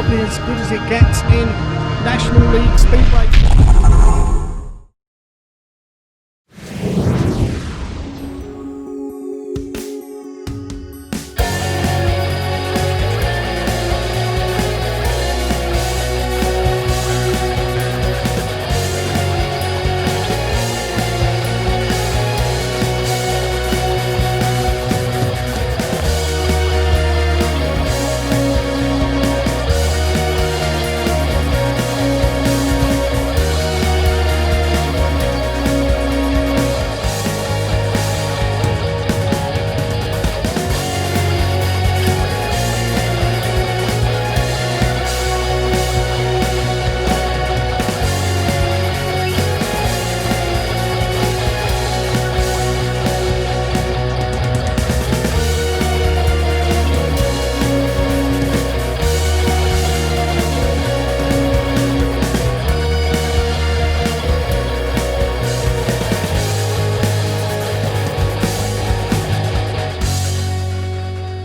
probably as good as it gets in National League Speedway.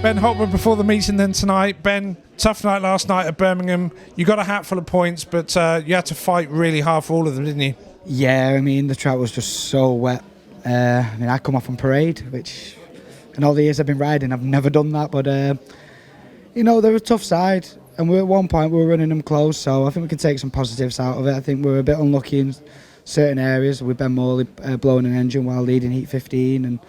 Ben Hopwood before the meeting then tonight. Ben, tough night last night at Birmingham. You got a hatful of points, but you had to fight really hard for all of them, didn't you? Yeah, I mean, the track was just so wet. I come off on parade, which in all the years I've been riding, I've never done that. But, they're a tough side. And at one point we were running them close, so I think we can take some positives out of it. I think we were a bit unlucky in certain areas with Ben Morley blowing an engine while leading Heat 15. And,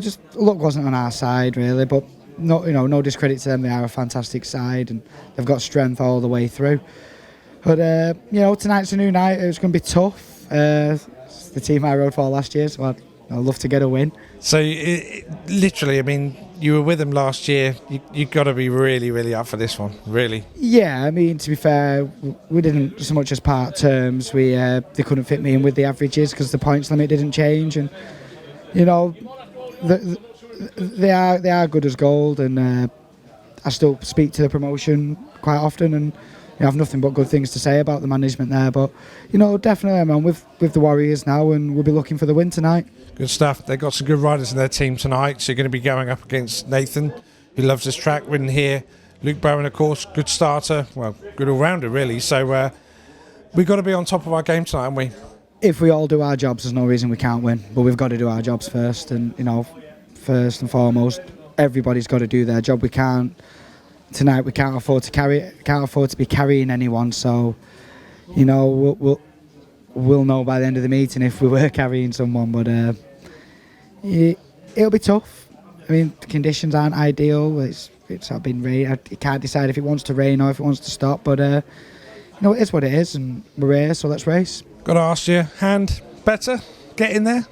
just luck wasn't on our side, really. But no discredit to them. They are a fantastic side and they've got strength all the way through. But tonight's a new night. It's going to be tough. It's the team I rode for last year, so I'd love to get a win. So literally, I mean, you were with them last year. You got to be really, really up for this one, really. Yeah, I mean, to be fair, we didn't so much as part terms. They couldn't fit me in with the averages because the points limit didn't change, and they are good as gold, and I still speak to the promotion quite often, and I have nothing but good things to say about the management there. But definitely I'm on with the Warriors now, and we'll be looking for the win tonight. Good stuff. They've got some good riders in their team tonight, so you're going to be going up against Nathan, who loves this track, winning here. Luke Bowen, of course, good starter, well, good all-rounder really. So we've got to be on top of our game tonight, haven't we? If we all do our jobs, there's no reason we can't win, but we've got to do our jobs first, and first and foremost, everybody's got to do their job. We can't afford to be carrying anyone. So, we'll know by the end of the meeting if we were carrying someone. But it'll be tough. I mean, the conditions aren't ideal. It's been rain. You can't decide if it wants to rain or if it wants to stop. But it is what it is, and we're here, so let's race. Got to ask you, hand better? Get in there?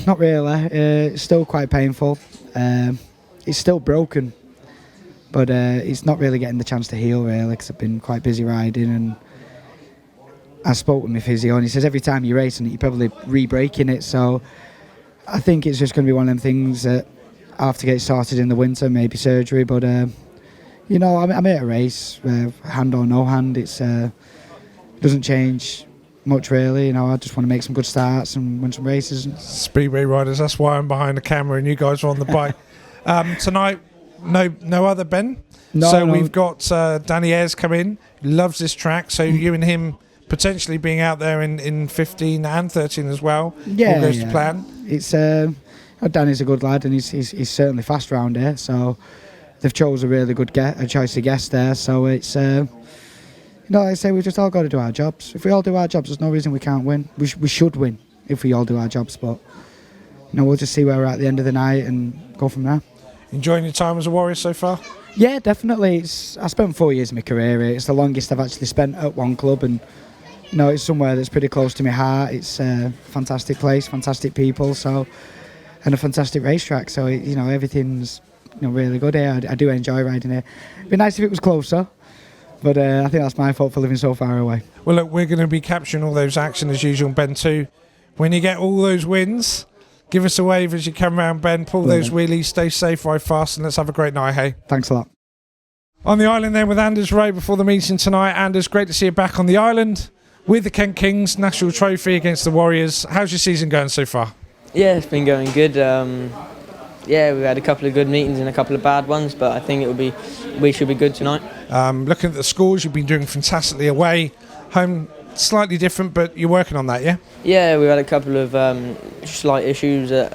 Not really. It's still quite painful. It's still broken, but it's not really getting the chance to heal, really, because I've been quite busy riding. And I spoke with my physio, and he says every time you're racing it, you're probably re-breaking it. So I think it's just going to be one of them things that I'll have to get started in the winter, maybe surgery. But I'm here to race, hand or no hand. It doesn't change much, really. I just want to make some good starts and win some races. Speedway riders, that's why I'm behind the camera and you guys are on the bike. Tonight, no other Ben. No. We've got Danny Ayres come in, loves this track, so you and him potentially being out there in 15 and 13 as well. Yeah, all goes to plan. It's Danny's a good lad, and he's certainly fast round here, so they've chose a really good choice of guest there. So it's I say we've just all got to do our jobs. If we all do our jobs, there's no reason we can't win. We should win if we all do our jobs, but we'll just see where we're at the end of the night and go from there. Enjoying your time as a Warrior so far? Yeah, definitely. I spent 4 years of my career here. It's the longest I've actually spent at one club, and it's somewhere that's pretty close to my heart. It's a fantastic place, fantastic people, and a fantastic racetrack. So everything's really good here. I do enjoy riding here. It'd be nice if it was closer, but I think that's my fault for living so far away. Well, look, we're going to be capturing all those action as usual, Ben too. When you get all those wins, give us a wave as you come round, Ben. Pull those wheelies, stay safe, ride fast, and let's have a great night, hey? Thanks a lot. On the island then with Anders Rowe before the meeting tonight. Anders, great to see you back on the island with the Kent Kings National Trophy against the Warriors. How's your season going so far? Yeah, it's been going good. Yeah, we had a couple of good meetings and a couple of bad ones, but I think we should be good tonight. Looking at the scores, you've been doing fantastically away. Home, slightly different, but you're working on that, yeah? Yeah, we had a couple of slight issues at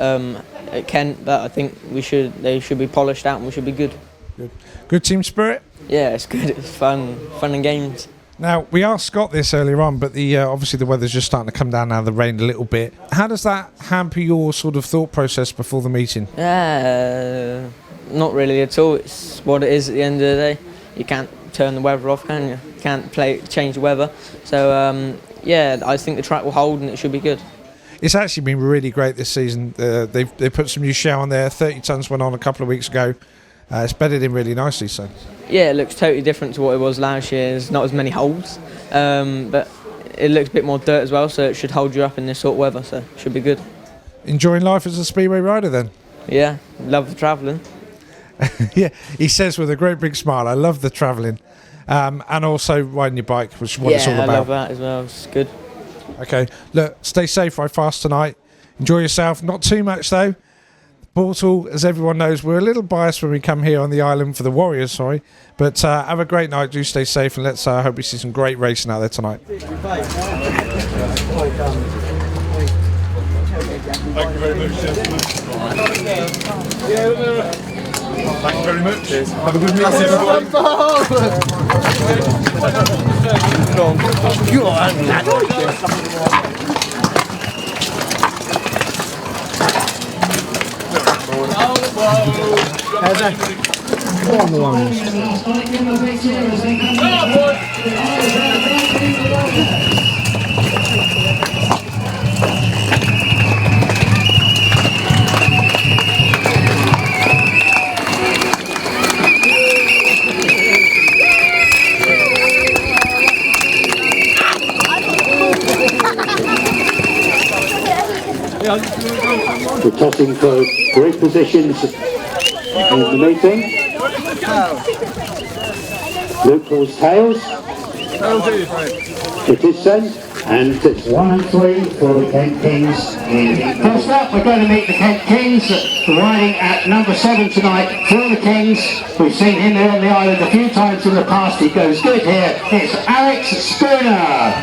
Kent, but I think they should be polished out and we should be good. Good team spirit? Yeah, it's good. It's fun and games. Now, we asked Scott this earlier on, but obviously the weather's just starting to come down now, the rain a little bit. How does that hamper your sort of thought process before the meeting? Not really at all. It's what it is at the end of the day. You can't turn the weather off, can you? You can't change the weather. So, I think the track will hold and it should be good. It's actually been really great this season. They put some new Shale on there. 30 tonnes went on a couple of weeks ago. It's bedded in really nicely, so. Yeah, it looks totally different to what it was last year. There's not as many holes, but it looks a bit more dirt as well, so it should hold you up in this sort of weather, so it should be good. Enjoying life as a speedway rider then? Yeah, love the travelling. Yeah, he says with a great big smile, I love the travelling. And also riding your bike, which is what it's all about. Yeah, I love that as well, it's good. Okay, look, stay safe, ride fast tonight. Enjoy yourself, not too much though. Portal, as everyone knows, we're a little biased when we come here on the island for the Warriors, but have a great night, do stay safe, and let's hope we see some great racing out there tonight. Thank you very much, gentlemen. Thank you very much. Have a good meeting, everyone. Go on the ones. We're tossing for great positions in the meeting. Luke calls tails. It is sent, and it's 1 and 3 for the Kent Kings. First up, we're going to meet the Kent Kings, riding at number 7 tonight for the Kings. We've seen him here on the island a few times in the past. He goes good here. It's Alex Spooner.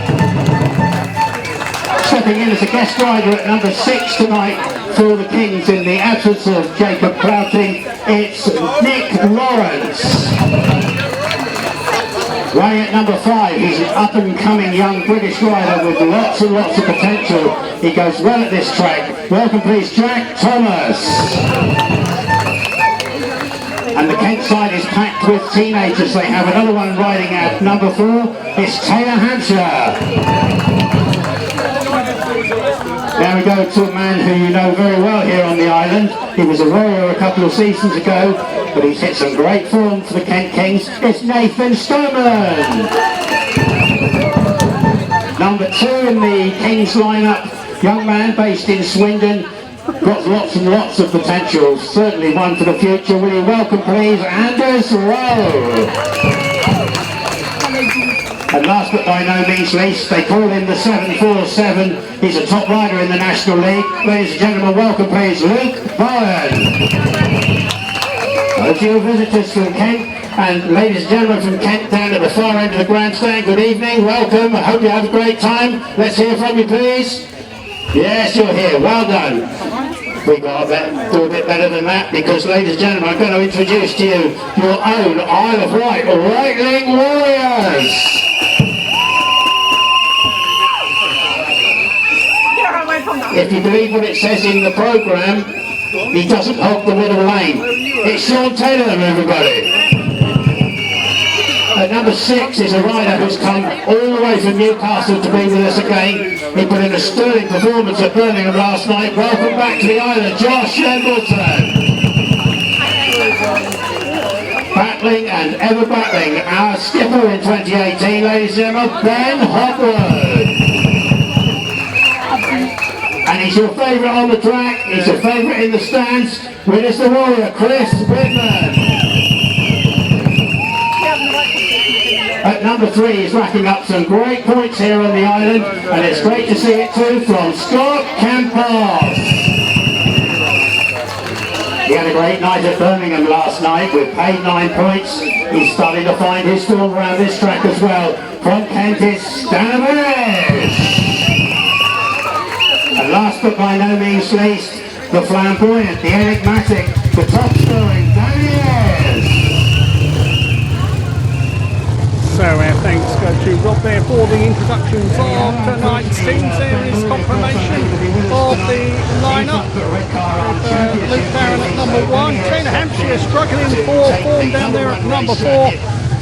Stepping in as a guest rider at number 6 tonight for the Kings in the absence of Jacob Clouting, it's Nick Laurence. Riding at number 5, he's an up-and-coming young British rider with lots and lots of potential. He goes well at this track. Welcome please, Jack Thomas. And the Kent side is packed with teenagers. They have another one riding at number 4. It's Taylor Hampshire. Now we go to a man who you know very well here on the island. He was a rower a couple of seasons ago, but he's hit some great form for the Kent Kings. It's Nathan Stoneman. Number 2 in the Kings lineup, young man based in Swindon, got lots and lots of potential, certainly one for the future. Will you welcome please Anders Rowe. And last but by no means least, they call him the 747. He's a top rider in the National League. Ladies and gentlemen, welcome please Luke Bowen. To your visitors from Kent, and ladies and gentlemen from Kent down at the far end of the grandstand, good evening, welcome, I hope you have a great time. Let's hear from you please. Yes, you're here, well done. We've got to do a bit better than that, because ladies and gentlemen, I'm going to introduce to you your own Isle of Wight Wightlink Warriors. If you believe what it says in the programme, he doesn't hog the middle lane. It's Shaun Tedham, everybody. At number 6 is a rider who's come all the way from Newcastle to be with us again. He put in a sterling performance at Birmingham last night. Welcome back to the island, Josh Embleton. Battling and ever battling, our skipper in 2018, ladies and gentlemen, Ben Hopwood. And he's your favourite on the track, he's your favourite in the stands. With us the warrior, Chris Widman. At number 3, he's racking up some great points here on the island, and it's great to see it too from Scott Campos. He had a great night at Birmingham last night with paid 9 points. He's starting to find his form around this track as well. From Kent is Danno Verge. And last but by no means least, the flamboyant, the enigmatic, the top scoring Danny Ayres. So our thanks go to Rob there for the introductions of tonight's teams. There is confirmation of the lineup. Luke Barron at number 1. Hampshire struggling for form down there at number 4.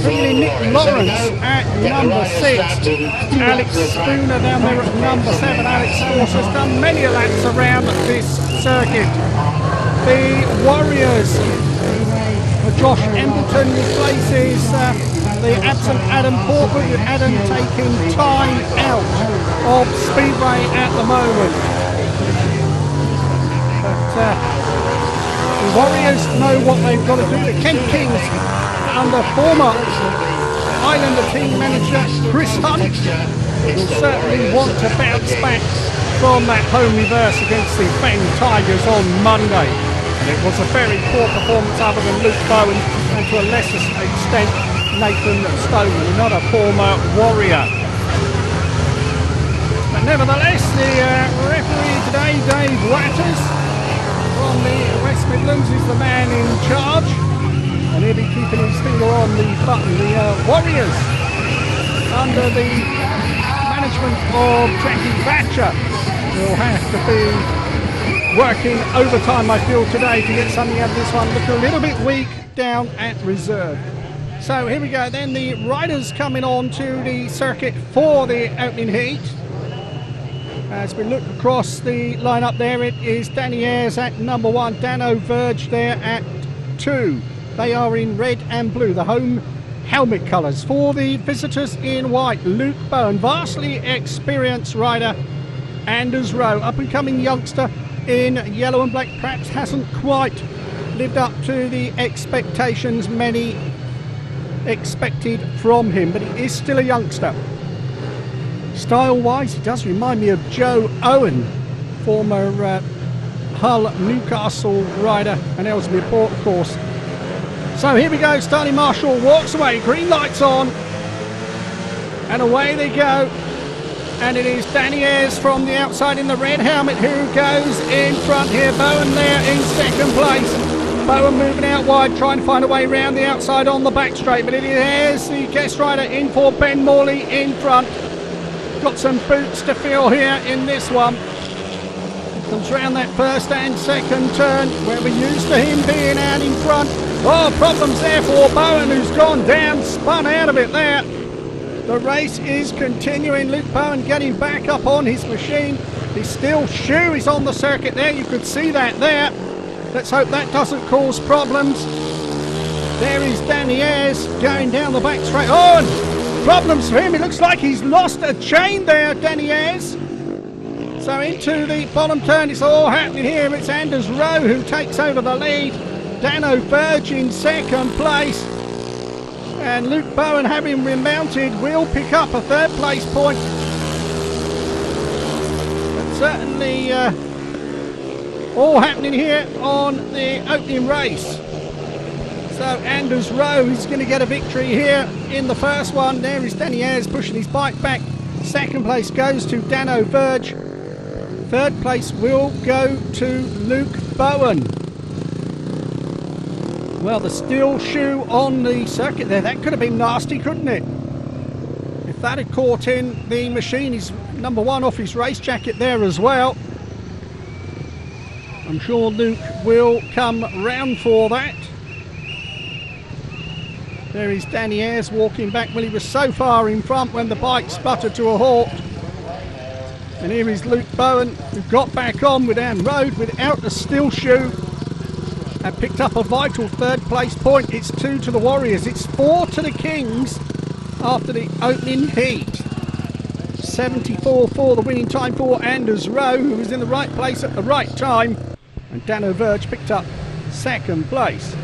Bringing in Nick Laurence at number 6. Alex Spooner down there at number 7. Alex, of course, has done many laps around this circuit. The Warriors, Josh Embleton replaces the absent Adam Portwood, with Adam taking time out of Speedway at the moment. But the Warriors know what they've got to do. The Kent Kings, under former Islander team manager Chris Hunt, will certainly want to bounce back from that home reverse against the Fang Tigers on Monday. And it was a very poor performance other than Luke Bowen and to a lesser extent Nathan Stoneman, another former Warrior. But nevertheless, the referee today, Dave Watters from the West Midlands, is the man in charge. And he'll be keeping his finger on the button. The Warriors, under the management of Jackie Thatcher, will have to be working overtime, I feel, today to get something out of this one. Looking a little bit weak down at reserve. So here we go then, the riders coming on to the circuit for the opening heat. As we look across the lineup there, it is Danny Ayres at number 1, Danno Verge there at 2. They are in red and blue, the home helmet colours. For the visitors in white, Luke Bowen, vastly experienced rider. Anders Rowe, up-and-coming youngster in yellow and black, perhaps hasn't quite lived up to the expectations many expected from him, but he is still a youngster. Style-wise, he does remind me of Joe Owen, former Hull Newcastle rider and Ellesmere Port, of course. So here we go, Stanley Marshall walks away, green lights on, and away they go. And it is Danny Ayres from the outside in the red helmet who goes in front here. Bowen there in second place. Bowen moving out wide, trying to find a way around the outside on the back straight, but it is Ayres, the guest rider, in for Ben Morley in front. Got some boots to fill here in this one. Comes round that first and second turn where we're used to him being out in front. Oh, problems there for Bowen, who's gone down, spun out of it there. The race is continuing. Luke Bowen getting back up on his machine. His steel shoe is on the circuit there. You could see that there. Let's hope that doesn't cause problems. There is Danny Ayres going down the back straight. Oh, and problems for him. It looks like he's lost a chain there, Danny Ayres. So into the bottom turn, it's all happening here. It's Anders Rowe who takes over the lead. Danno Verge in second place. And Luke Bowen, having remounted, will pick up a third place point. But certainly all happening here on the opening race. So Anders Rowe is going to get a victory here in the first one. There is Danny Ayres pushing his bike back. Second place goes to Danno Verge. Third place will go to Luke Bowen. Well, the steel shoe on the circuit there, that could have been nasty, couldn't it? If that had caught in the machine, he's number 1 off his race jacket there as well. I'm sure Luke will come round for that. There is Danny Ayres walking back. Well, he was so far in front when the bike sputtered to a halt. And here is Luke Bowen, who got back on with Ann Road without the steel shoe and picked up a vital third place point. It's 2 to the Warriors. It's 4 to the Kings after the opening heat. 74 for the winning time for Anders Rowe, who was in the right place at the right time. And Danno Verge picked up second place.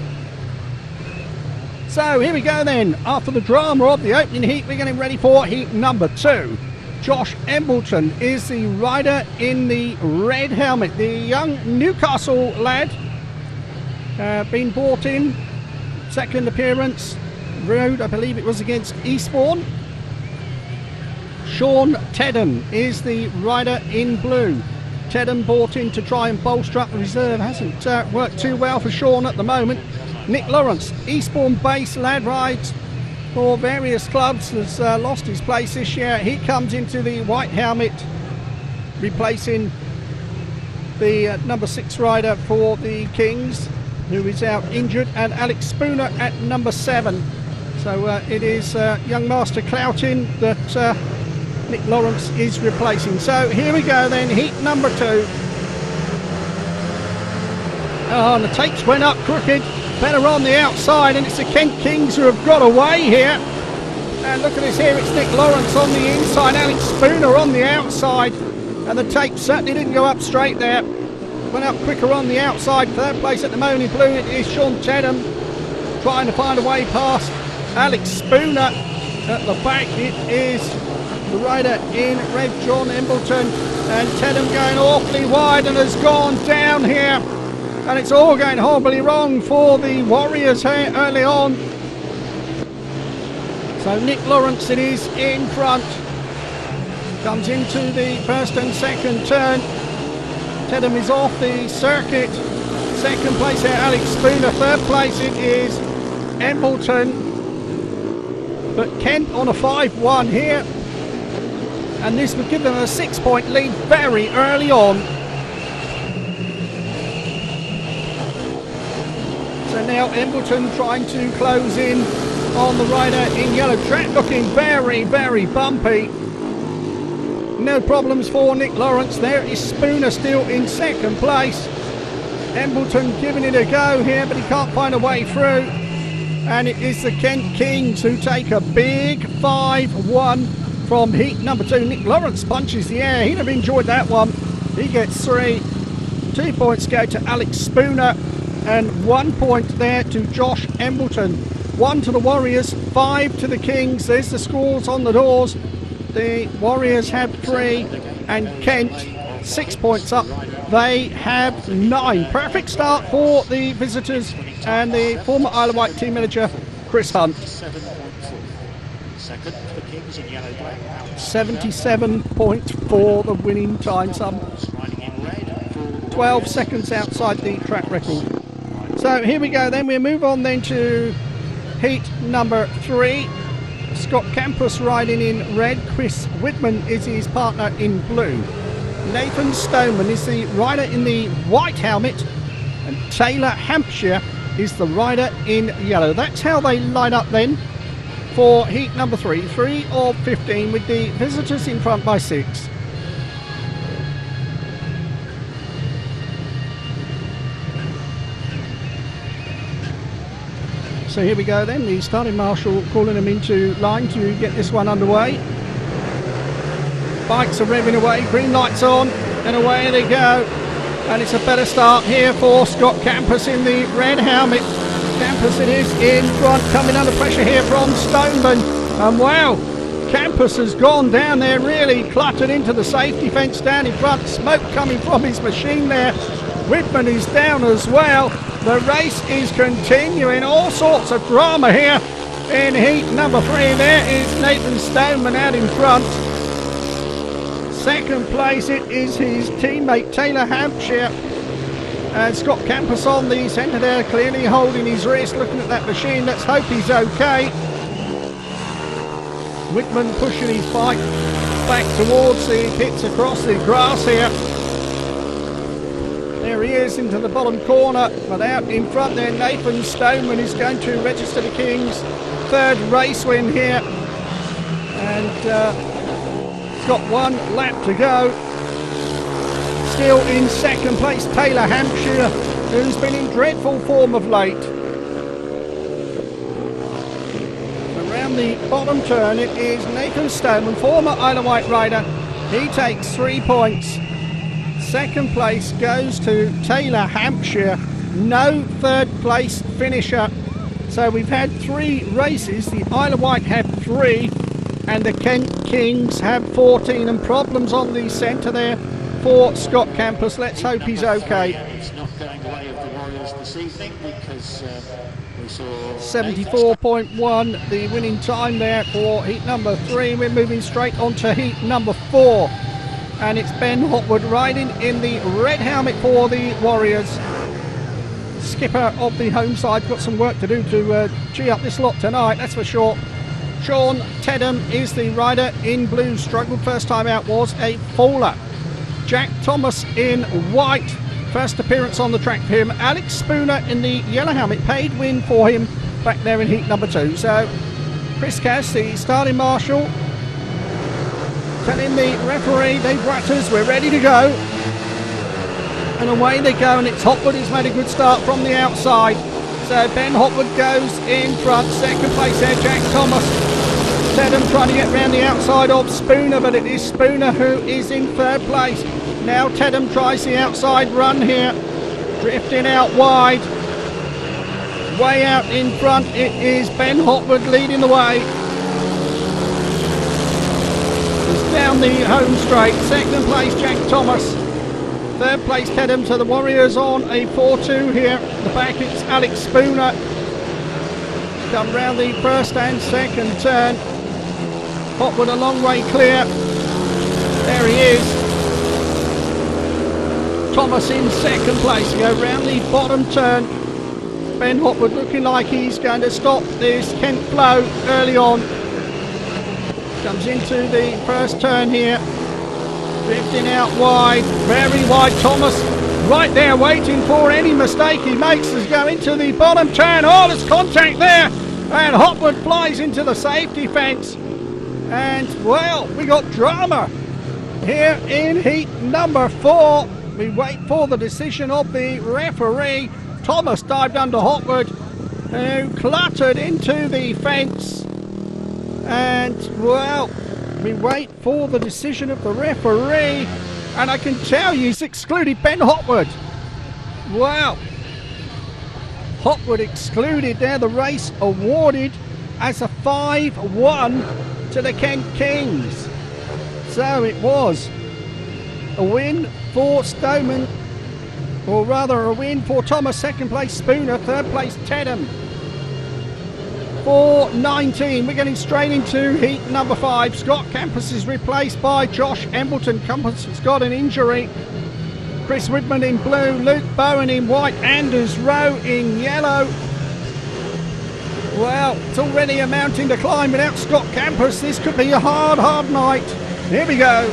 So here we go then. After the drama of the opening heat, we're getting ready for heat number 2. Josh Embleton is the rider in the red helmet, the young Newcastle lad been brought in. Second appearance, Rowe, I believe it was against Eastbourne. Shaun Tedham is the rider in blue. Tedham brought in to try and bolster up the reserve. Hasn't worked too well for Shaun at the moment. Nick Laurence, Eastbourne-based lad, rides for various clubs, has lost his place this year. He comes into the white helmet, replacing the number 6 rider for the Kings, who is out injured, and Alex Spooner at number 7. So it is young Master Clouting that Nick Laurence is replacing. So here we go then, heat number 2. Oh, and the tapes went up crooked. Better on the outside, and it's the Kent Kings who have got away here. And look at this here, it's Nick Laurence on the inside, Alex Spooner on the outside. And the tape certainly didn't go up straight there. Went up quicker on the outside. Third place at the moment in blue, it is Shaun Tedham trying to find a way past Alex Spooner. At the back it is the rider in red, Josh Embleton, and Tedham going awfully wide and has gone down here. And it's all going horribly wrong for the Warriors here early on. So Nick Laurence it is in front. Comes into the first and second turn. Tedham is off the circuit. Second place here, Alex Spooner. Third place it is Embleton. But Kent on a 5-1 here. And this would give them a 6-point lead very early on. So now Embleton trying to close in on the rider in yellow. Track looking very, very bumpy. No problems for Nick Laurence. There is Spooner still in second place. Embleton giving it a go here, but he can't find a way through. And it is the Kent Kings who take a big 5-1 from heat number 2. Nick Laurence punches the air. He'd have enjoyed that one. He gets 3. 2 points go to Alex Spooner, and 1 point there to Josh Embleton. 1 to the Warriors, 5 to the Kings. There's the scores on the doors. The Warriors have 3 and Kent 6 points up. They have 9. Perfect start for the visitors and the former Isle of Wight team manager Chris Hunt. 77.4 the winning time sum. 12 seconds outside the track record. So here we go then. We move on then to heat number 3. Scott Campos riding in red. Chris Widman is his partner in blue. Nathan Stoneman is the rider in the white helmet, and Taylor Hampshire is the rider in yellow. That's how they line up then for heat number 3. 3 of 15 with the visitors in front by 6. So here we go then, the starting marshal calling them into line to get this one underway. Bikes are revving away, green lights on, and away they go. And it's a better start here for Scott Campos in the red helmet. Campos it is in front, coming under pressure here from Stoneman. And wow, Campos has gone down there, really cluttered into the safety fence down in front. Smoke coming from his machine there. Widman is down as well. The race is continuing, all sorts of drama here in heat number 3. There is Nathan Stoneman out in front. Second place it is his teammate Taylor Hampshire. And Scott Campos on the centre there, clearly holding his wrist, looking at that machine. Let's hope he's okay. Widman pushing his bike back towards the pits across the grass here. There he is into the bottom corner, but out in front there, Nathan Stoneman is going to register the Kings' 3rd race win here. And he's got 1 lap to go. Still in second place, Taylor Hampshire, who's been in dreadful form of late. Around the bottom turn, it is Nathan Stoneman, former Isle of Wight rider. He takes 3 points. Second place goes to Taylor Hampshire. No 3rd place finisher. So we've had 3 races. The Isle of Wight have 3 and the Kent Kings have 14, and problems on the centre there for Scott Campos. Let's hope he's okay. It's not going the way of the Warriors riders this evening because we saw 74.1 the winning time there for heat number 3. We're moving straight on to heat number 4, and it's Ben Hopwood riding in the red helmet for the Warriors. Skipper of the home side got some work to do to gee up this lot tonight, that's for sure. Shaun Tedham is the rider in blue. Struggled first time out, was a faller. Jack Thomas in white, first appearance on the track for him. Alex Spooner in the yellow helmet, paid win for him back there in heat number 2. So Chris Cass, the starting marshal, telling the referee, Dave Ratters, we're ready to go. And away they go, and it's Hopwood who's made a good start from the outside. So Ben Hopwood goes in front, second place there, Jack Thomas. Tedham trying to get round the outside of Spooner, but it is Spooner who is in third place. Now Tedham tries the outside run here, drifting out wide. Way out in front, it is Ben Hopwood leading the way. It's down the home straight, second place Jack Thomas. Third place Tedham, to the Warriors on a 4-2 here. At the back it's Alex Spooner. Come round the first and second turn. Hopwood a long way clear. There he is. Thomas in second place. Go round the bottom turn. Ben Hopwood looking like he's going to stop this Kent flow early on. Comes into the first turn here. Drifting out wide, very wide. Thomas right there waiting for any mistake he makes as go into the bottom turn. Oh, there's contact there, and Hopwood flies into the safety fence. And well, we got drama here in heat number 4. We wait for the decision of the referee. Thomas dived under Hopwood, who cluttered into the fence. And well, we wait for the decision of the referee, and I can tell you he's excluded Ben Hopwood. Wow. Hopwood excluded there. The race awarded as a 5-1 to the Kent Kings. So it was a win for Stoneman, or rather a win for Thomas, second place Spooner, third place Tedham. 4:19, we're getting straight into heat number 5. Scott Campos is replaced by Josh Embleton. Campos has got an injury. Chris Widman in blue, Luke Bowen in white, Anders Rowe in yellow. Well, it's already amounting to climb without Scott Campos. This could be a hard night. Here we go.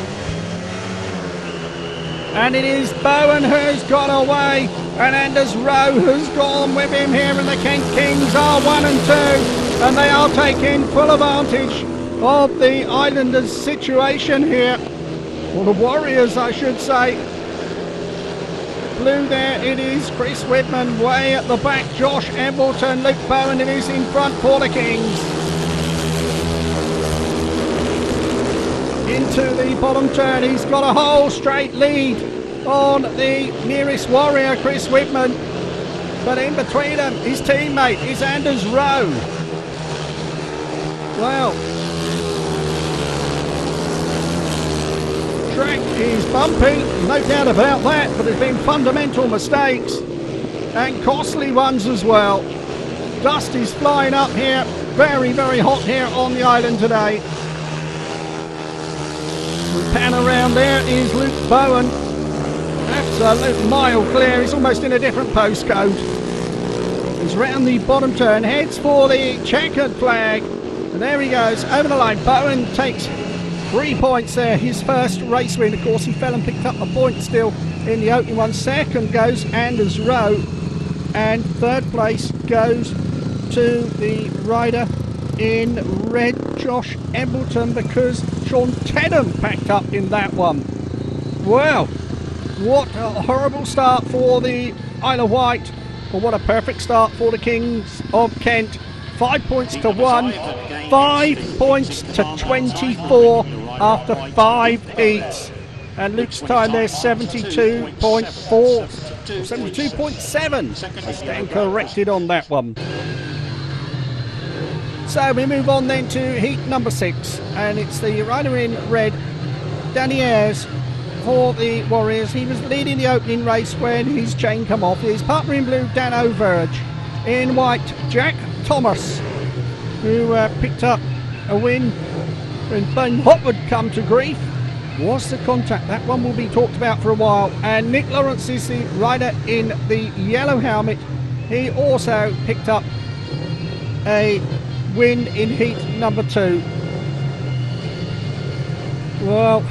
And it is Bowen who's got away, and Anders Rowe has gone with him here, and the Kent Kings are 1 and 2. And they are taking full advantage of the Islanders' situation here. Or the Warriors, I should say. Blue there, it is Chris Widman. Way at the back, Josh Embleton. Luke Bowen, it is in front for the Kings. Into the bottom turn, he's got a whole straight lead on the nearest Warrior, Chris Widman. But in between them, his teammate is Anders Rowe. Well, track is bumpy, no doubt about that, but there's been fundamental mistakes and costly ones as well. Dust is flying up here, very, very hot here on the island today. We pan around, there is Luke Bowen. Absolute mile clear, he's almost in a different postcode. He's round the bottom turn, heads for the checkered flag. And there he goes, over the line. Bowen takes 3 points there, his first race win. Of course, he fell and picked up a point still in the opening one. Second goes Anders Rowe, and third place goes to the rider in red, Josh Embleton, because Shaun Tedham packed up in that one. Well, what a horrible start for the Isle of Wight, but what a perfect start for the Kings of Kent. 5 points to 1, 5 points to 24 after 5 heats. And Luke's time there, 72.4, 72.7. I stand corrected on that one. So we move on then to heat number 6, and it's the rider in red, Danny Ayres, for the Warriors. He was leading the opening race when his chain come off. His partner in blue, Danno Verge. In white, Jack Thomas, who picked up a win when Ben Hopwood come to grief. Was the contact? That one will be talked about for a while. And Nick Laurence is the rider in the yellow helmet. He also picked up a win in heat number 2. Well,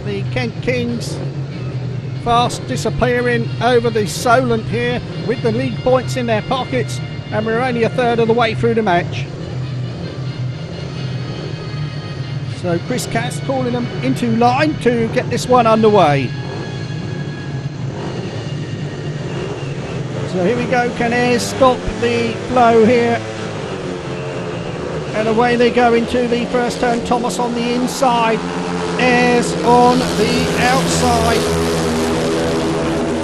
the Kent Kings fast disappearing over the Solent here with the league points in their pockets, and we're only a third of the way through the match. So Chris Cass calling them into line to get this one underway. So here we go, can Ayres stop the flow here? And away they go into the first turn. Thomas on the inside, Ayres on the outside.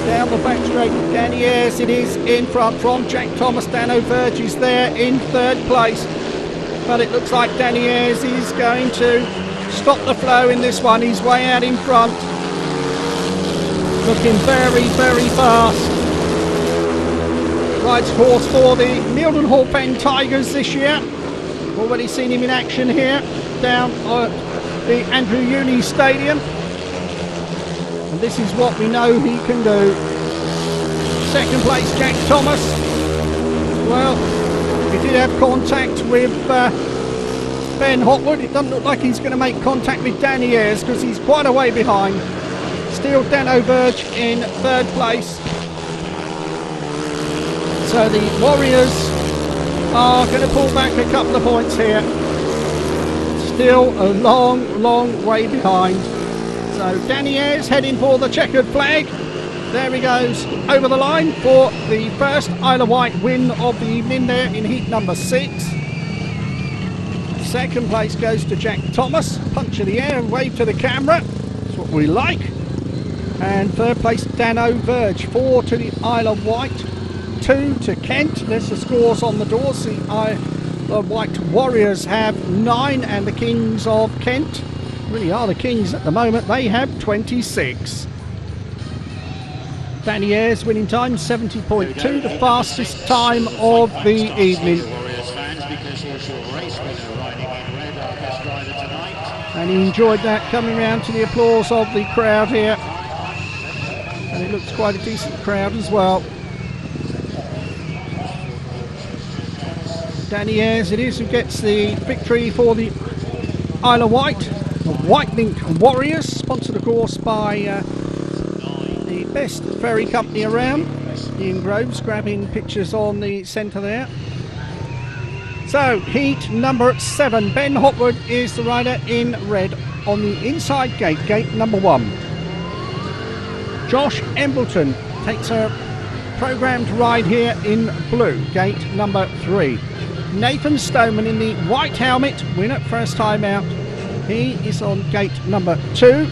Down the back straight, Danny Ayres it is in front from Jack Thomas. Danno Verge is there in third place. But it looks like Danny Ayres is going to stop the flow in this one. He's way out in front. Looking very, very fast. Rides course for the Mildenhall Pen Tigers this year. Already seen him in action here down at the Andrew Uni Stadium. And this is what we know he can do. Second place, Jack Thomas. Well, he did have contact with Ben Hopwood. It doesn't look like he's going to make contact with Danny Ayres because he's quite a way behind. Still Danno Verge in third place. So the Warriors are going to pull back a couple of points here. Still a long, long way behind. So Danny Ayres heading for the checkered flag. There he goes over the line for the first Isle of Wight win of the evening there in heat number 6. Second place goes to Jack Thomas. Punch of the air and wave to the camera. That's what we like. And third place Danno Verge. 4 to the Isle of Wight. 2 to Kent. There's the scores on the doors. The Isle of Wight Warriors have 9 and the Kings of Kent really are the Kings at the moment. They have 26. Danny Ayres winning time 70.2, the fastest time of the evening. And he enjoyed that, coming round to the applause of the crowd here. And it looks quite a decent crowd as well. Danny Ayres it is who gets the victory for the Isle of Wight. The Wightlink Warriors, sponsored of course by the best ferry company around, Ian Groves, grabbing pictures on the centre there. So heat number 7, Ben Hopwood is the rider in red on the inside gate, gate number 1. Josh Embleton takes a programmed ride here in blue, gate number 3. Nathan Stoneman in the white helmet, winner first time out. He is on gate number 2.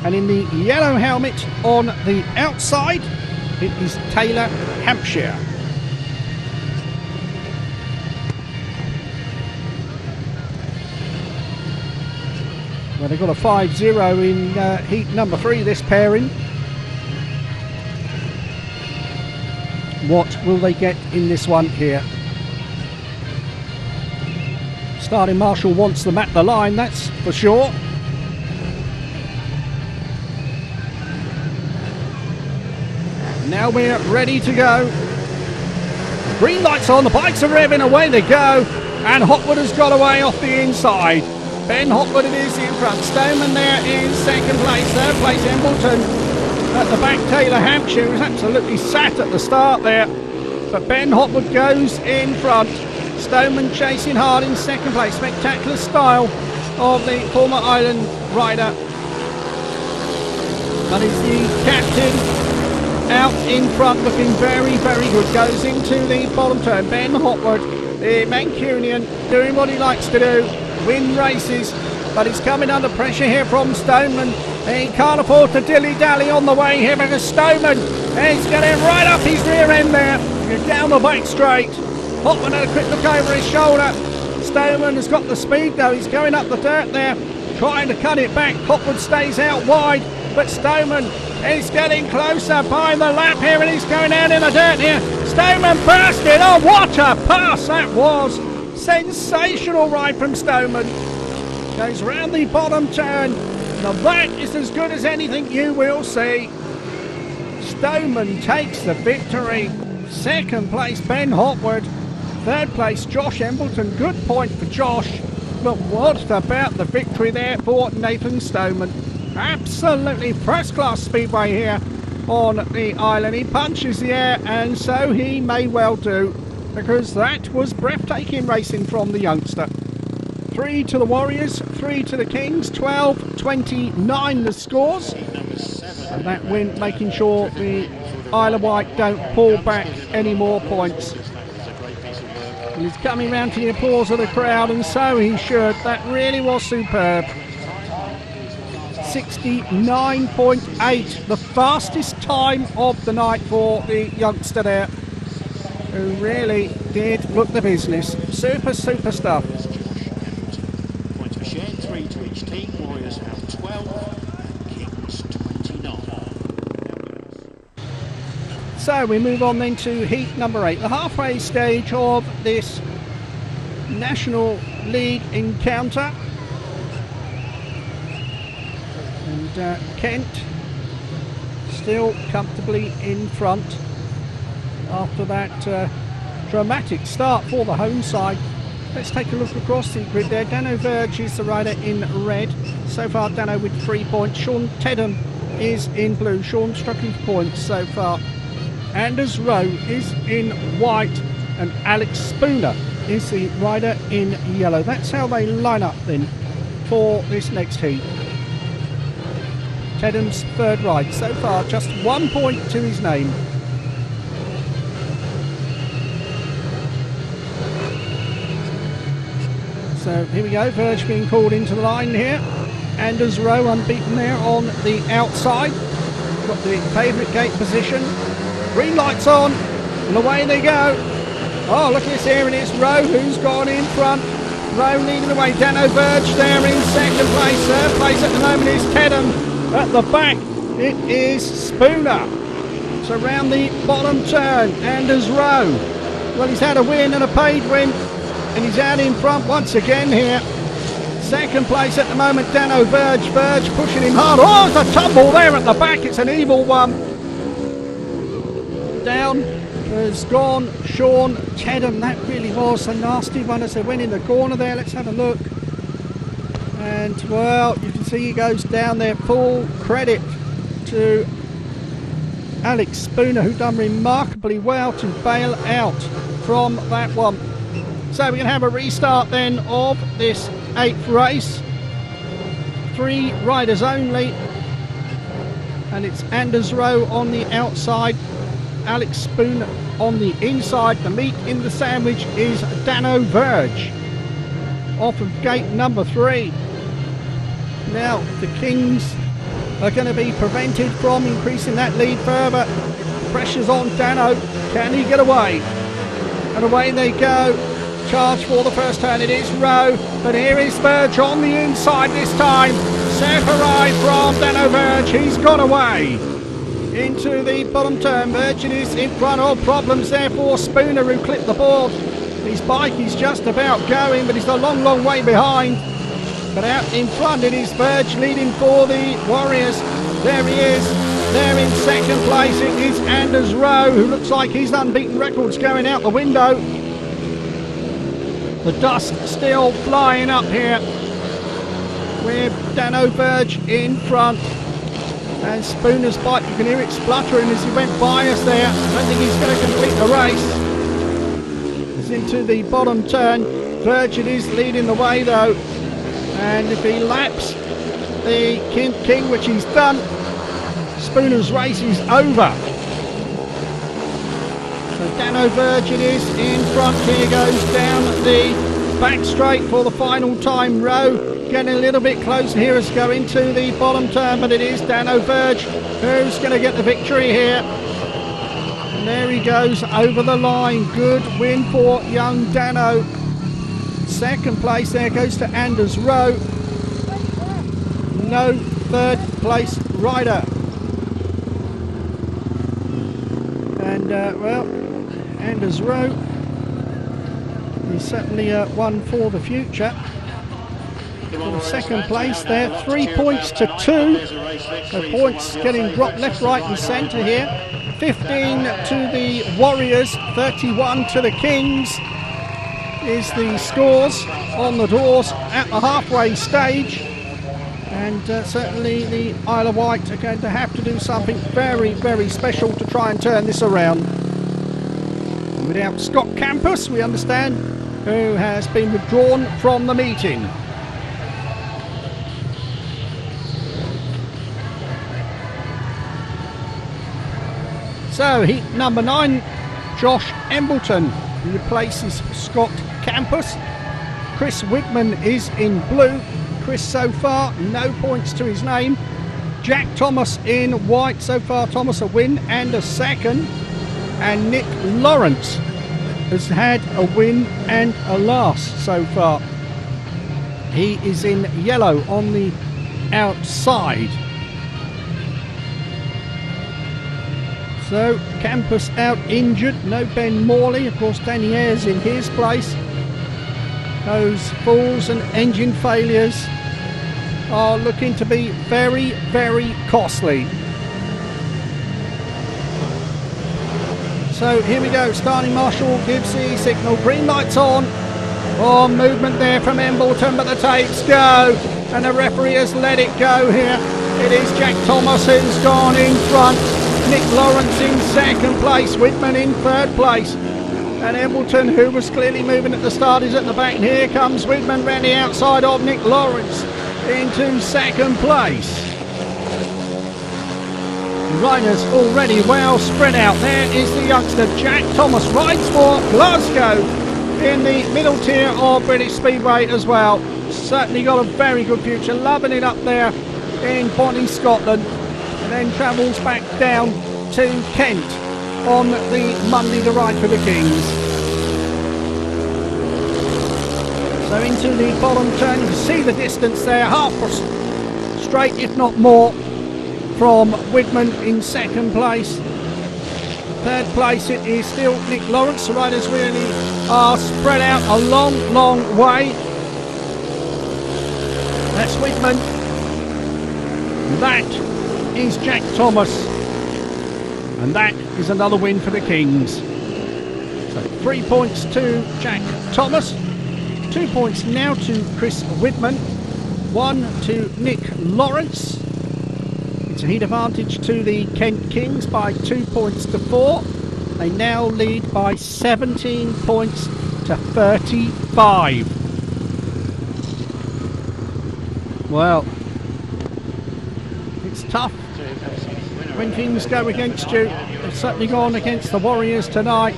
And in the yellow helmet on the outside, it is Taylor, Hampshire. Well, they've got a 5-0 in heat number 3, this pairing. What will they get in this one here? Starting Marshall wants them at the line, that's for sure. Now we're ready to go. Green lights on, the bikes are revving, away they go. And Hopwood has got away off the inside. Ben Hopwood it is in front. Stoneman there in second place. Third place Embleton. At the back Taylor Hampshire was absolutely sat at the start there. But Ben Hopwood goes in front. Stoneman chasing hard in second place. Spectacular style of the former Island rider. But it's the captain out in front, looking very, very good. Goes into the bottom turn. Ben Hopwood, the Mancunian, doing what he likes to do, win races, but he's coming under pressure here from Stoneman. He can't afford to dilly-dally on the way here because Stoneman is getting right up his rear end there. Down the back straight. Hopwood had a quick look over his shoulder. Stoneman has got the speed though. He's going up the dirt there. trying to cut it back. Hopwood stays out wide, but Stoneman is getting closer by the lap here, and he's going down in the dirt here. Stoneman bursted. Oh, what a pass that was. Sensational ride from Stoneman. Goes round the bottom turn. Now that is as good as anything you will see. Stoneman takes the victory. Second place, Ben Hopwood. Third place, Josh Embleton. Good point for Josh. But what about the victory there for Nathan Stoneman? Absolutely first-class speedway here on the island. He punches the air, and so he may well do, because that was breathtaking racing from the youngster. 3 to the Warriors, 3 to the Kings, 12-29 the scores. And that win making sure the Isle of Wight don't pull back any more points. And he's coming round to the applause of the crowd, and so he should. That really was superb. 69.8, the fastest time of the night for the youngster there, who really did look the business. Super stuff. Points are shared, 3 to each team. Warriors have 12, Kings 29. So we move on then to heat number 8, the halfway stage of this National League encounter. And Kent still comfortably in front after that dramatic start for the home side. Let's take a look across the grid there. Danno Verge is the rider in red. So far Danno with 3 points. Shaun Tedham is in blue. Shaun struck his points so far. Anders Rowe is in white, and Alex Spooner is the rider in yellow. That's how they line up then for this next heat. Tedham's third ride so far, just 1 point to his name. So here we go, Verge being called into the line here. Anders Rowe unbeaten there on the outside. Got the favourite gate position. Green lights on, and away they go. Oh, look at this here, and it's Rowe who's gone in front. Rowe leading the way. Danno Verge there in second place. Third place at the moment is Tedham. At the back, it is Spooner. So round the bottom turn, Anders Rowe. Well, he's had a win and a paid win, and he's out in front once again here. Second place at the moment, Danno Verge. Verge pushing him hard. Oh, it's a tumble there at the back. It's an evil one. Down has gone Shaun Tedham. That really was a nasty one as they went in the corner there. Let's have a look. And well, you can see he goes down there. Full credit to Alex Spooner, who done remarkably well to bail out from that one. So we're going to have a restart then of this 8th race. 3 riders only, and it's Anders Rowe on the outside, Alex Spooner on the inside. The meat in the sandwich is Danno Verge off of gate number 3. Now the Kings are going to be prevented from increasing that lead further. Pressure's on Danno. Can he get away? And away they go. Charge for the first turn. It is Rowe, but here is Verge on the inside this time. Super ride from Danno Verge. He's got away into the bottom turn. Verge is in front. Of problems there for Spooner, who clipped the board. His bike is just about going, but he's a long way behind. But out in front it is Verge leading for the Warriors. There he is. There in second place it is Anders Rowe, who looks like his unbeaten record's going out the window. The dust still flying up here with Danno Verge in front. And Spooner's bike, you can hear it spluttering as he went by us there. I don't think he's going to complete the race. It's into the bottom turn. Verge it is leading the way though. And if he laps the King, which he's done, Spooner's race is over. So Danno Verge it is in front. Here goes down the back straight for the final time. Rowe getting a little bit closer here as go into the bottom turn, but it is Danno Verge who's going to get the victory here. And there he goes over the line. Good win for young Danno. Second place there goes to Anders Rowe. no third place rider. And well, Anders Rowe is certainly one for the future. For second place there, 3 points to 2. So points getting dropped left, right and centre here. 15 to the Warriors, 31 to the Kings is the scores on the doors at the halfway stage. And certainly the Isle of Wight are going to have to do something very, very special to try and turn this around. Without Scott Campos, we understand, who has been withdrawn from the meeting. So heat number 9, Josh Embleton replaces Scott Campos. Chris Widman is in blue. Chris so far, no points to his name. Jack Thomas in white. So far, Thomas a win and a second. And Nick Laurence has had a win and a last so far. He is in yellow on the outside. So Campos out injured, no Ben Morley, of course Danny Ayres in his place. Those falls and engine failures are looking to be very, very costly. So here we go, starting marshal gives the signal, green lights on. Oh, movement there from Embleton, but the tapes go, and the referee has let it go here. It is Jack Thomas who's gone in front. Nick Laurence in second place, Widman in third place, and Embleton, who was clearly moving at the start, is at the back. And here comes Widman round the outside of Nick Laurence into second place. Riders already well spread out. There is the youngster Jack Thomas, rides for Glasgow in the middle tier of British Speedway as well. Certainly got a very good future, loving it up there in Bonnie, Scotland. And then travels back down to Kent on the Monday to ride for the Kings. So into the bottom turn, you can see the distance there, half straight if not more from Widman in second place. Third place it is still Nick Laurence. The riders really are spread out a long, long way. That's Widman. That is Jack Thomas, and that is another win for the Kings. So 3 points to Jack Thomas, 2 points now to Chris Widman, 1 to Nick Laurence. It's a heat advantage to the Kent Kings by 2 points to 4. They now lead by 17 points to 35. Well, it's tough when things go against you. They've certainly gone against the Warriors tonight,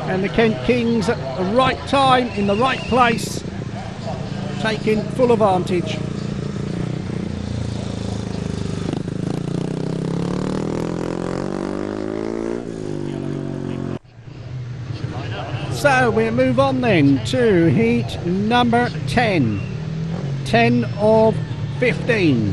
and the Kent Kings at the right time in the right place, taking full advantage. So we move on then to heat number 10. 10 of 15.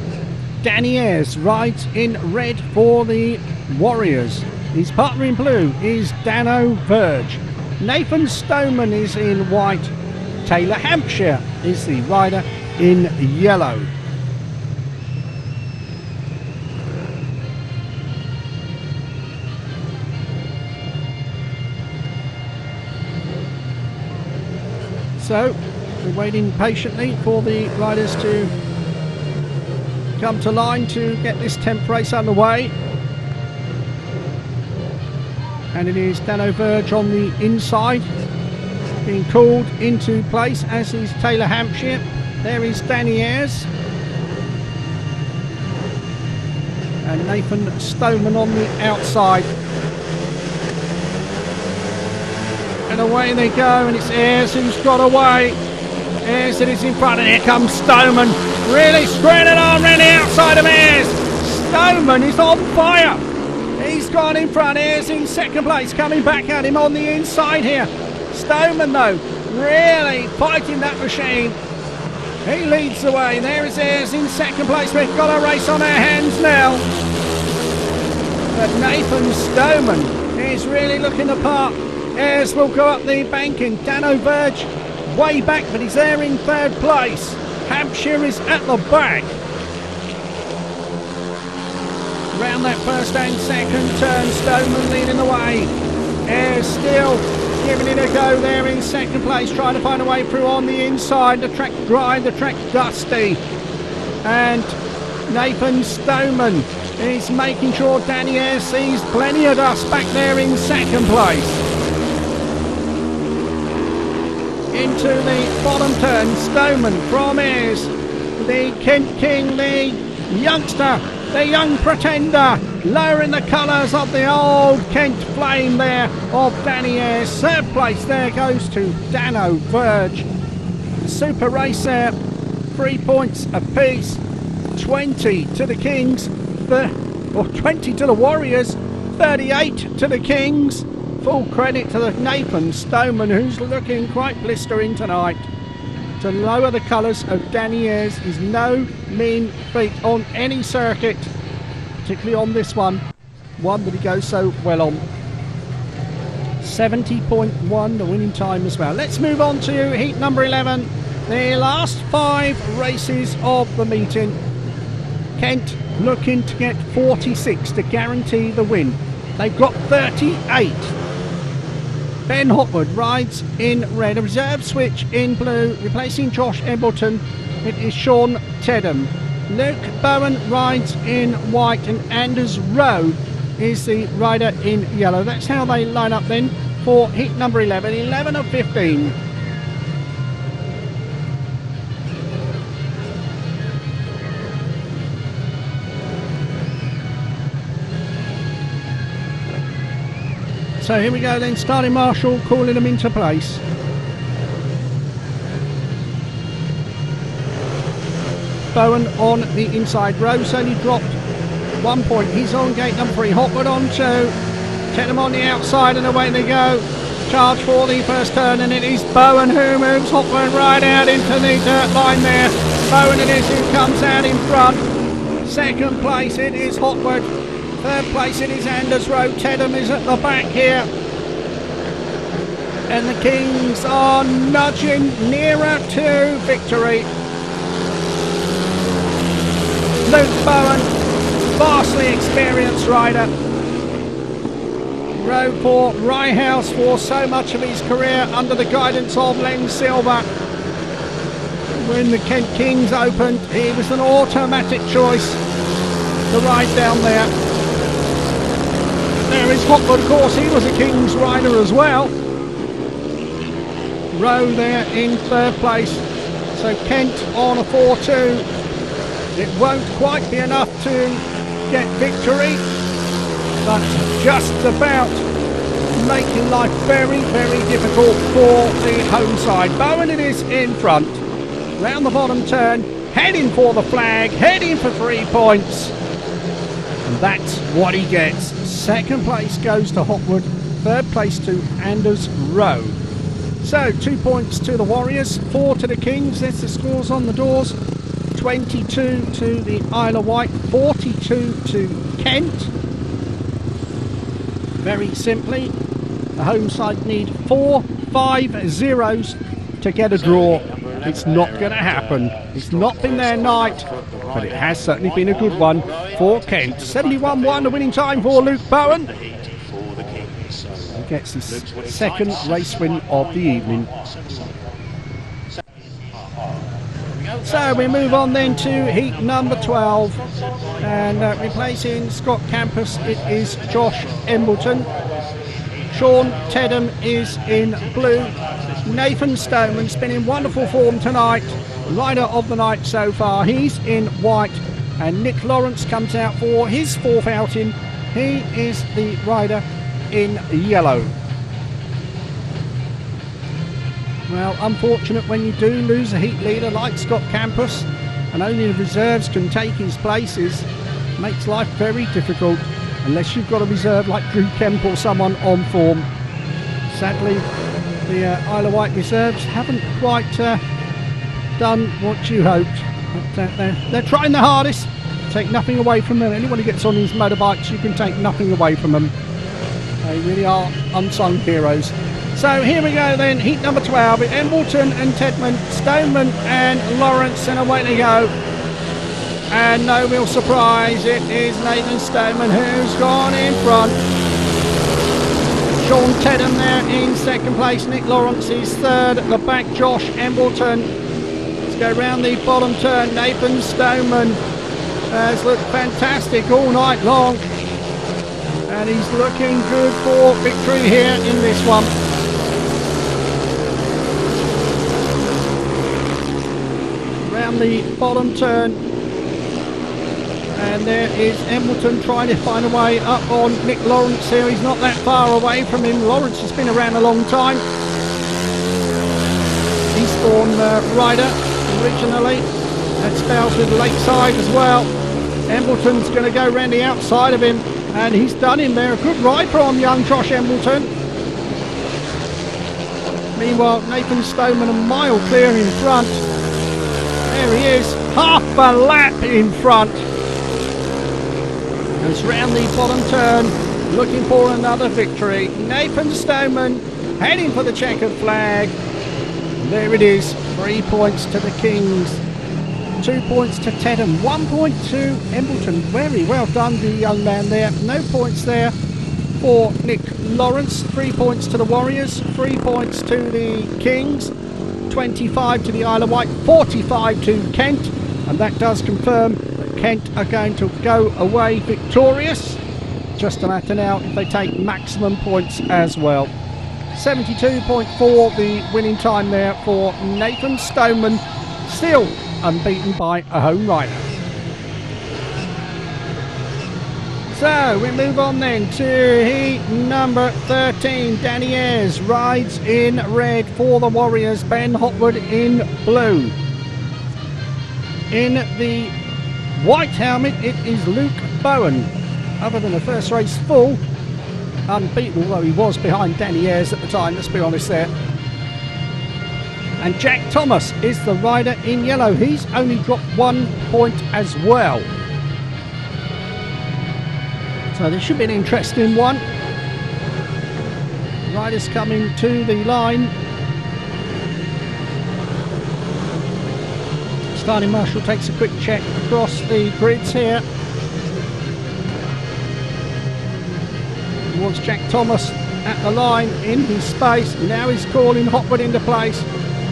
Danny Ayres rides in red for the Warriors. His partner in blue is Danno Verge. Nathan Stoneman is in white. Taylor Hampshire is the rider in yellow. So we're waiting patiently for the riders to come to line to get this 10th race underway. And it is Danno Verge on the inside, being called into place, as is Taylor Hampshire. There is Danny Ayres. And Nathan Stoneman on the outside. And away they go, and it's Ayres who's got away. Ayres that is in front, and here comes Stoneman. Really screwing it on around the outside of Ayres. Stoneman is on fire. He's gone in front. Ayres in second place, coming back at him on the inside here. Stoneman though, really fighting that machine. He leads the way. There is Ayres in second place. We've got a race on our hands now. But Nathan Stoneman is really looking the part. Ayres will go up the banking. Danno Verge way back, but he's there in third place. Hampshire is at the back. Round that first and second turn, Stoneman leading the way. Ayres still giving it a go there in second place, trying to find a way through on the inside. The track dry, the track dusty. And Nathan Stoneman is making sure Danny Ayres sees plenty of dust back there in second place. Into the bottom turn, Stoneman from Ayres, the Kent King, the youngster, the young pretender, lowering the colours of the old Kent flame there of Danny Ayres. Third place there goes to Danno Verge. Super race there, 3 points apiece, 20 to the Kings, or 20 to the Warriors, 38 to the Kings. Full credit to the Nathan Stoneman, who's looking quite blistering tonight. To lower the colours of Danny Ayres is no mean feat on any circuit, particularly on this one that he goes so well on. 70.1 the winning time as well. Let's move on to heat number 11, the last 5 races of the meeting. Kent looking to get 46 to guarantee the win. They've got 38. Ben Hopwood rides in red, a reserve switch in blue, replacing Josh Embleton. It is Shaun Tedham. Luke Bowen rides in white, and Anders Rowe is the rider in yellow. That's how they line up then for heat number 11, 11 of 15. So here we go then, starting marshal calling them into place. Bowen on the inside. Rowe's only dropped 1 point. He's on gate number 3. Hopwood on 2. Tedham on the outside, and away they go. Charge for the first turn, and it is Bowen who moves Hopwood right out into the dirt line there. Bowen it is who comes out in front. Second place it is Hopwood. Third place it is Anders Rowe. Tedham is at the back here. And the Kings are nudging nearer to victory. Luke Bowen, vastly experienced rider. Rode for Ryehouse for so much of his career under the guidance of Len Silver. When the Kent Kings opened, he was an automatic choice to ride down there. There is Hopwood, of course, he was a Kings rider as well. Rowe there in third place. So Kent on a 4-2. It won't quite be enough to get victory, but just about making life very, very difficult for the home side. Bowen it is in front. Round the bottom turn, heading for the flag, heading for 3 points. And that's what he gets. Second place goes to Hopwood, third place to Anders Rowe. So 2 points to the Warriors, 4 to the Kings. That's the scores on the doors. 22 to the Isle of Wight, 42 to Kent. Very simply, the home side need 4-5 zeros to get a draw. It's not going to happen. It's not been their night, but it has certainly been a good one for Kent. 71-1 the winning time for Luke Bowen. He gets his second race win of the evening. So we move on then to heat number 12, and replacing Scott Campos it is Josh Embleton. Shaun Tedham is in blue. Nathan Stoneman's been in wonderful form tonight, rider of the night so far. He's in white, and Nick Laurence comes out for his fourth outing. He is the rider in yellow. Well, unfortunate when you do lose a heat leader like Scott Campos and only the reserves can take his places. Makes life very difficult unless you've got a reserve like Drew Kemp or someone on form. Sadly, the Isle of Wight reserves haven't quite done what you hoped. But, they're trying their hardest. Take nothing away from them. Anyone who gets on these motorbikes, you can take nothing away from them. They really are unsung heroes. So here we go then, heat number 12. Embleton and Tedham, Stoneman and Laurence, and away they go. And no real surprise, it is Nathan Stoneman who's gone in front. Shaun Tedham there in second place. Nick Laurence is third. At the back, Josh Embleton. Let's go round the bottom turn. Nathan Stoneman has looked fantastic all night long. And he's looking good for victory here in this one. Round the bottom turn. And there is Embleton trying to find a way up on Nick Laurence here. He's not that far away from him. Laurence has been around a long time. Eastbourne rider originally. That spells with Lakeside as well. Embleton's going to go round the outside of him. And he's done him there. A good ride from young Josh Embleton. Meanwhile, Nathan Stoneman a mile clear in front. There he is. Half a lap in front. Goes round the bottom turn, looking for another victory. Nathan Stoneman heading for the checkered flag. There it is, 3 points to the Kings, 2 points to Tedham, 1 point to Embleton. Very well done, the young man there. No points there for Nick Laurence. 3 points to the Warriors, 3 points to the Kings, 25 to the Isle of Wight, 45 to Kent, and that does confirm Kent are going to go away victorious. Just a matter now if they take maximum points as well. 72.4 the winning time there for Nathan Stoneman, still unbeaten by a home rider. So we move on then to heat number 13. Danny Ayres rides in red for the Warriors, Ben Hopwood in blue. In the white helmet, it is Luke Bowen. Other than the first race full, unbeaten, although he was behind Danny Ayres at the time, let's be honest there. And Jack Thomas is the rider in yellow. He's only dropped 1 point as well. So this should be an interesting one. Riders coming to the line. Starting Marshall takes a quick check across the grids here. He wants Jack Thomas at the line in his space. Now he's calling Hopwood into place.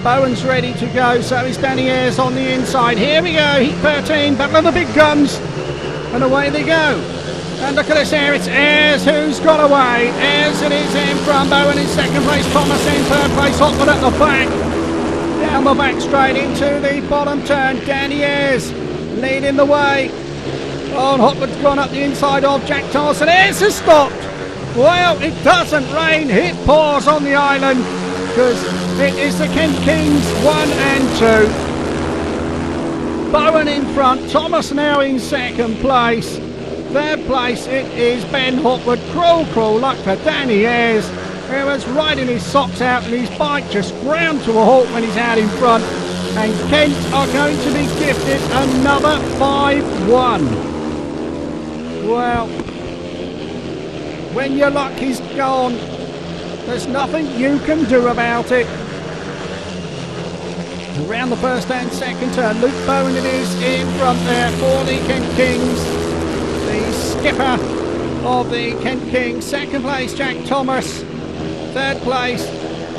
Bowen's ready to go, so is Danny Ayres on the inside. Here we go, heat 13, battle of the big guns. And away they go. And look at this here, it's Ayres who's got away. Ayres it is in front, Bowen in second place, Thomas in third place, Hopwood at the back. Down the back straight into the bottom turn. Danny Ayres leading the way. Oh, and Hopwood's gone up the inside of Jack Thomas, and Ayres has stopped. Well, it doesn't rain. It pours on the island because it is the Kent Kings 1 and 2. Bowen in front. Thomas now in second place. Third place it is Ben Hopwood. Cruel luck for Danny Ayres, who was riding his socks out and his bike just ground to a halt when he's out in front. And Kent are going to be gifted another 5-1. Well, when your luck is gone, there's nothing you can do about it. Around the first and second turn, Luke Bowen it is in front there for the Kent Kings. The skipper of the Kent Kings. Second place, Jack Thomas. Third place,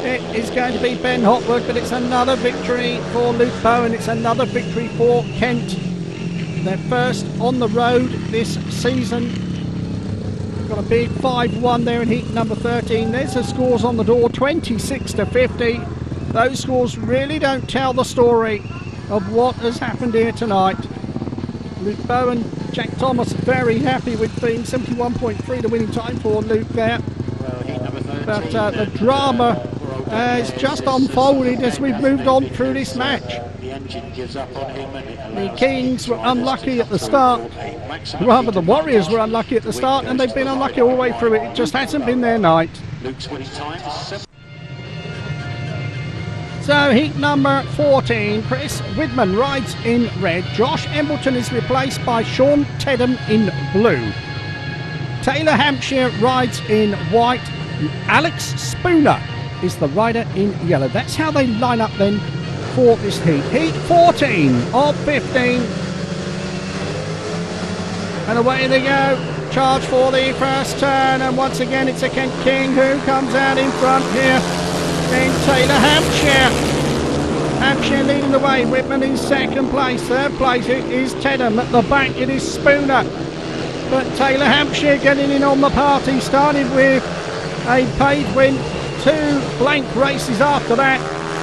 it is going to be Ben Hopwood, but it's another victory for Luke Bowen. It's another victory for Kent. They're first on the road this season. Got a big 5-1 there in heat number 13. There's the scores on the door, 26 to 50. Those scores really don't tell the story of what has happened here tonight. Luke Bowen, Jack Thomas very happy with being 71.3 the winning time for Luke there. But the drama has just unfolded as we've moved on through this match. The Kings were unlucky at the start. Rather, the Warriors were unlucky at the start, and they've been unlucky all the way through it. It just hasn't been their night. So heat number 14, Chris Widman rides in red. Josh Embleton is replaced by Shaun Tedham in blue. Taylor Hampshire rides in white. Alex Spooner is the rider in yellow. That's how they line up then for this heat. Heat 14 of 15. And away they go. Charge for the first turn. And once again it's a Kent King who comes out in front here. In Taylor Hampshire. Hampshire leading the way. Widman in second place. Third place it is Tedham. At the back it is Spooner. But Taylor Hampshire getting in on the party. Started with a paid win. 2 blank races after that.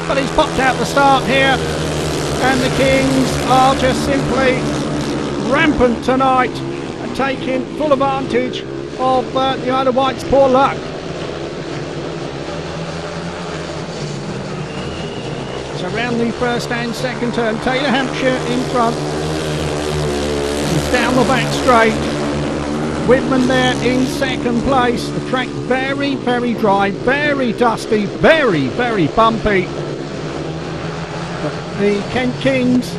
But he's popped out the start here. And the Kings are just simply rampant tonight. And taking full advantage of the Isle of Wight's poor luck. So around the first and second turn, Taylor Hampshire in front. He's down the back straight. Widman there in second place. The track very, very dry, very dusty, very, very bumpy. But the Kent Kings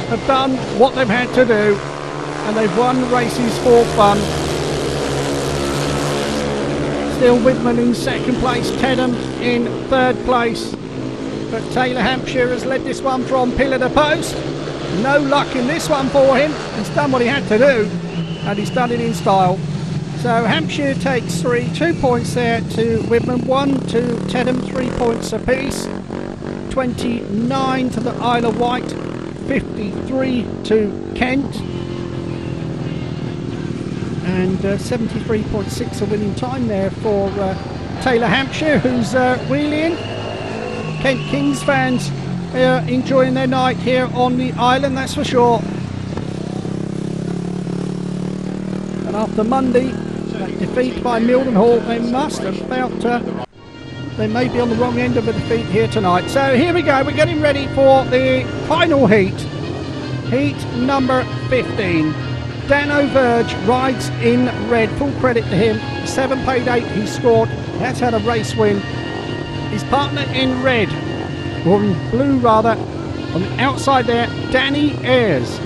have done what they've had to do, and they've won races for fun. Still Widman in second place, Tedham in third place. But Taylor Hampshire has led this one from pillar to post. No luck in this one for him. He's done what he had to do, and he's done it in style. So Hampshire takes 3, 2 points there to Widman, 1 to Tedham, 3 points apiece. 29 to the Isle of Wight, 53 to Kent. And 73.6 a winning time there for Taylor Hampshire, who's wheeling. Kent Kings fans enjoying their night here on the island, that's for sure. And after Monday, that defeat by Mildenhall, they must have felt they may be on the wrong end of a defeat here tonight. So here we go, we're getting ready for the final heat. Heat number 15. Danno Verge rides in red, full credit to him. 7 paid 8 he scored, that's had a race win. His partner in red, or in blue rather, on the outside there, Danny Ayres.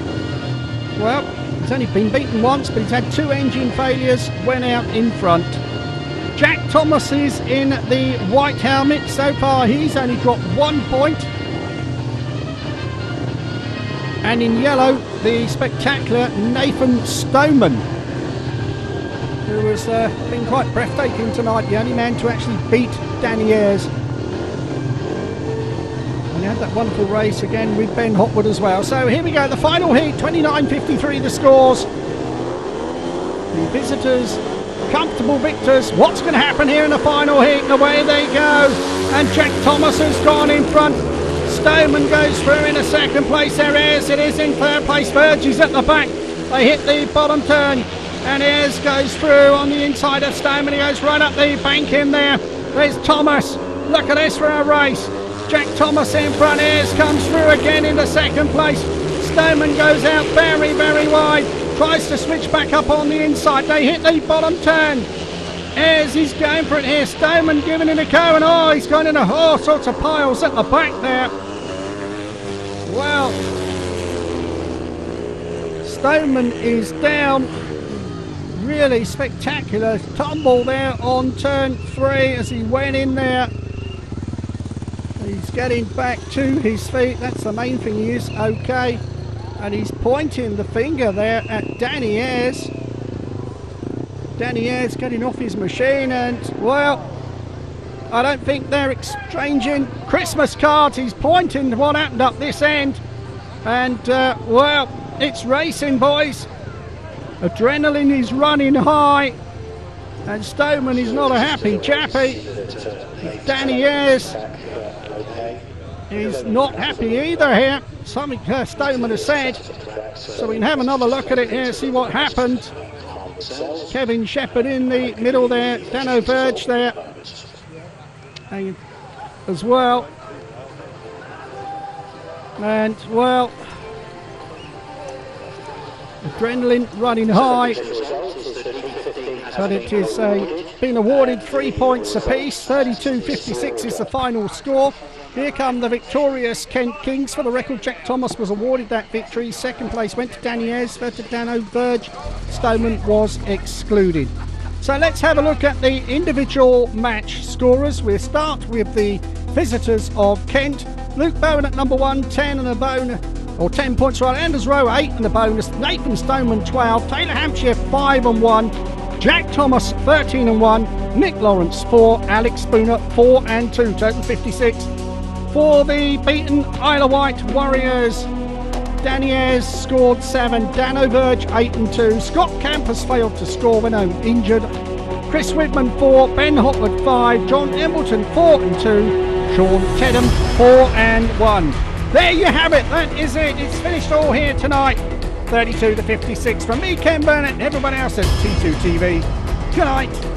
Well, he's only been beaten once, but he's had 2 engine failures, went out in front. Jack Thomas is in the white helmet. So far he's only dropped 1 point. And in yellow, the spectacular Nathan Stoneman, who has been quite breathtaking tonight, the only man to actually beat Danny Ayres. And he had that wonderful race again with Ben Hopwood as well. So here we go, the final heat, 29.53 the scores. The visitors, comfortable victors. What's going to happen here in the final heat? And away they go. And Jack Thomas has gone in front. Stoneman goes through in a second place. There Ayres, it is in third place. Verge is at the back. They hit the bottom turn. And Ayres goes through on the inside of Stoneman. He goes right up the bank in there. There's Thomas. Look at this for a race. Jack Thomas in front. Ayres comes through again in the second place. Stoneman goes out very, very wide. Tries to switch back up on the inside. They hit the bottom turn. Ayres is going for it here. Stoneman giving it a go. And he's gone into all sorts of piles at the back there. Well, Stoneman is down. Really spectacular tumble there on turn 3 as he went in there. He's getting back to his feet. That's the main thing. He is okay. And he's pointing the finger there at Danny Ayres. Danny Ayres getting off his machine, and well, I don't think they're exchanging Christmas cards. He's pointing to what happened up this end. And well, it's racing, boys. Adrenaline is running high. And Stoneman is not a happy chappy. Danny Ayres is not happy either here. Something Stoneman has said. So we can have another look at it here, see what happened. Kevin Shepherd in the middle there. Danno Verge there as well. And well, adrenaline running high. But it is been awarded 3 points apiece. 32.56 is the final score. Here come the victorious Kent Kings. For the record, Jack Thomas was awarded that victory. Second place went to Danny Ayres, third to Danno Verge. Stoneman was excluded. So let's have a look at the individual match scorers. We'll start with the visitors of Kent. Luke Bowen at number 1, 10 and a bone, or 10 points rather. Anders Rowe, 8 and a bonus. Nathan Stoneman, 12. Taylor Hampshire, 5 and 1. Jack Thomas, 13 and 1. Nick Laurence, 4. Alex Spooner, 4 and 2. Total 56. For the beaten Isle of Wight Warriors, Danny Ayres scored 7. Danno Verge, 8 and 2. Scott Campos failed to score when injured. Chris Widman, 4. Ben Hopwood, 5. Josh Embleton, 4 and 2. Shaun Tedham, 4 and 1. There you have it. That is it. It's finished all here tonight. 32 to 56 from me, Ken Burnett, and everybody else at T2 TV. Good night.